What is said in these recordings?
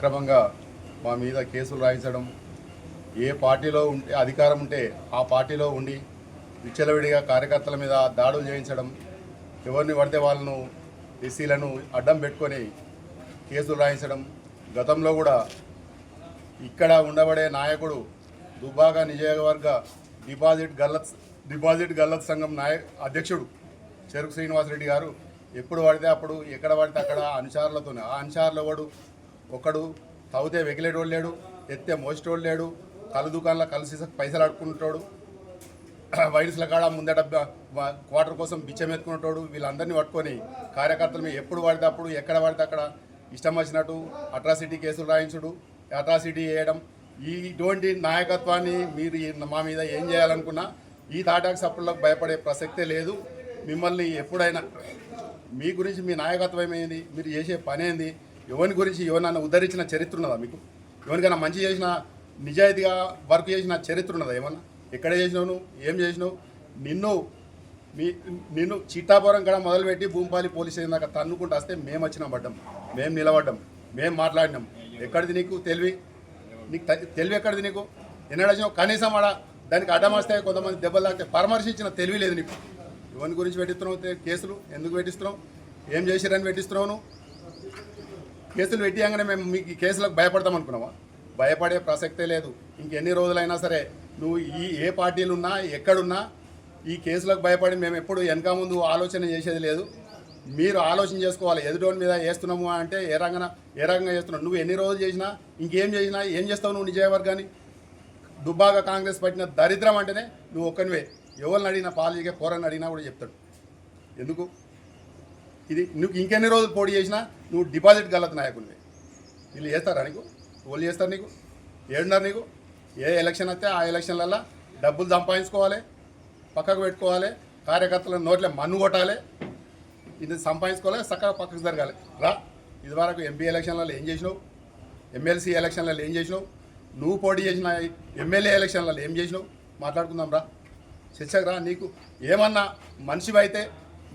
అక్రమంగా మా మీద కేసులు రాయించడం, ఏ పార్టీలో ఉంటే అధికారం ఉంటే ఆ పార్టీలో ఉండి విచ్చలవిడిగా కార్యకర్తల మీద దాడులు చేయించడం, ఎవరిని పడితే వాళ్ళను ఎస్సీలను అడ్డం పెట్టుకొని కేసులు రాయించడం. గతంలో కూడా ఇక్కడ ఉండబడే నాయకుడు దుబ్బాక నియోజకవర్గ డిపాజిట్ గల్లత్ సంఘం అధ్యక్షుడు చెరుకు శ్రీనివాసరెడ్డి గారు ఎప్పుడు పడితే అప్పుడు ఎక్కడ పడితే అక్కడ అనుచారులతోనే, ఆ అనుచారులు ఒకడు తవ్వితే వెకిలేటోడు లేడు, ఎత్తే మోసేటోడు లేడు, కళ్ళు దుకాణంలో కలిసి పైసలు అడుకుంటాడు, వైరస్ల కాడ ముందట క్వార్టర్ కోసం బిచ్చం ఎత్తుకునేటోడు. వీళ్ళందరినీ పట్టుకొని కార్యకర్తల మీద ఎప్పుడు పడితే అప్పుడు ఎక్కడ పడితే అక్కడ ఇష్టం వచ్చినట్టు అట్రాసిటీ కేసులు రాయించుడు, అట్రాసిటీ చేయడం. ఇటువంటి నాయకత్వాన్ని మీరు మా మీద ఏం చేయాలనుకున్నా ఈ తాటాకు సప్పులకు భయపడే ప్రసక్తే లేదు. మిమ్మల్ని ఎప్పుడైనా మీ గురించి, మీ నాయకత్వం ఏంది, మీరు చేసే పని ఏంది, ఎవరి గురించి ఎవరినైనా ఉద్ధరించిన చరిత్ర ఉన్నదా మీకు? ఎవరికైనా మంచి చేసిన, నిజాయితీగా వర్క్ చేసిన చరిత్ర ఉన్నదా? ఏమన్నా ఎక్కడ చేసినావు, నువ్వు ఏం చేసినావు? నిన్ను చిట్టాపురం కూడా మొదలుపెట్టి భూంపాలి పోలీస్ స్టేషన్ దాకా తన్నుకుంటూ వస్తే మేము వచ్చినాం, పడ్డాం, మేము నిలబడ్డాం, మేము మాట్లాడినాం. ఎక్కడిది నీకు తెలివి? నీకు తెలివి ఎక్కడిది నీకు? ఎన్నడ వచ్చినావు? కనీసం ఆడ దానికి అడ్డం వస్తే కొంతమంది దెబ్బలు తాకితే పరామర్శించిన తెలివి లేదు నీకు. ఎవరి గురించి పెట్టిస్తున్నావు కేసులు? ఎందుకు పెట్టిస్తున్నావు? ఏం చేసిరని పెట్టిస్తున్నావు? నువ్వు కేసులు పెట్టియంగానే మేము మీకు కేసులకు భయపడతాం అనుకున్నావా? భయపడే ప్రసక్తే లేదు. ఇంకెన్ని రోజులైనా సరే నువ్వు ఏ పార్టీలు ఉన్నా ఎక్కడున్నా ఈ కేసులకు భయపడి మేము ఎప్పుడు వెనక ముందు ఆలోచన చేసేది లేదు. మీరు ఆలోచన చేసుకోవాలి. ఎదుటోని మీద వేస్తున్నాము అంటే ఏ రకంగా చేస్తున్నావు? నువ్వు ఎన్ని రోజులు చేసినా, ఇంకేం చేసినా ఏం చేస్తావు నువ్వు? నిజవర్గాన్ని దుబ్బాక కాంగ్రెస్ పట్టిన దరిద్రం అంటేనే నువ్వు ఒక్కనివే. ఎవరిని అడిగినా, పాలజీకే పోరని అడిగినా కూడా చెప్తాడు. ఎందుకు ఇది? నువ్వు ఇంకెన్ని రోజులు పోటీ చేసినా నువ్వు డిపాజిట్ గల్లత్ నాయకుడివి. వీళ్ళు చేస్తారా నీకు? వాళ్ళు చేస్తారు నీకు? ఏడున్నారు నీకు? ఏ ఎలక్షన్ వస్తే ఆ ఎలక్షన్లల్లో డబ్బులు సంపాదించుకోవాలి, పక్కకు పెట్టుకోవాలి, కార్యకర్తల నోట్లే మన్ను కొట్టాలి, ఇది సంపాదించుకోవాలి, చక్కగా పక్కకు జరగాలి. రా, ఇదివరకు ఎంపీ ఎలక్షన్లలో ఏం చేసినావు? ఎమ్మెల్సీ ఎలక్షన్లలో ఏం చేసినావు? నువ్వు పోటీ చేసిన ఎమ్మెల్యే ఎలక్షన్లలో ఏం చేసినావు? మాట్లాడుకుందాం రా, చర్చకు రా. నీకు ఏమన్నా మనిషివి అయితే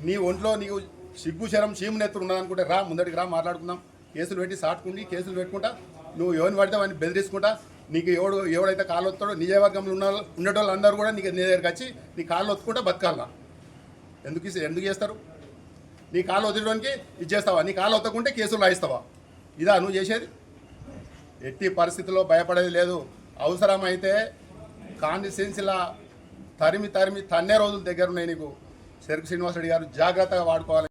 నీ ఒంట్లో నీకు సిగ్గు శరం చీమునెత్తులు ఉన్నదనుకుంటే రా, ముందటికి రా, మాట్లాడుకుందాం. కేసులు పెట్టి సాటుకుండి కేసులు పెట్టుకుంటా నువ్వు ఎవరిని పడితే వాడిని బెదిరించుకుంటా నీకు ఎవడైతే కాళ్ళు వస్తాడో నిజవర్గంలో ఉండేటోళ్ళు అందరూ కూడా నీ దగ్గరికి వచ్చి నీ కాళ్ళు ఒత్తుకుంటా బతకాలా? ఎందుకు చేస్తారు? నీ కాళ్ళు వదిలేడానికి ఇది చేస్తావా? నీ కాళ్ళు ఒత్తకుంటే కేసులు రాయిస్తావా? ఇదా నువ్వు చేసేది? ఎట్టి పరిస్థితుల్లో భయపడేది లేదు. అవసరమైతే కాన్స్టిట్యున్సీలా తరిమి తన్నే రోజులు దగ్గర ఉన్నాయి నీకు. చెరుకు శ్రీనివాసరెడ్డి గారు జాగ్రత్తగా వాడుకోవాలి.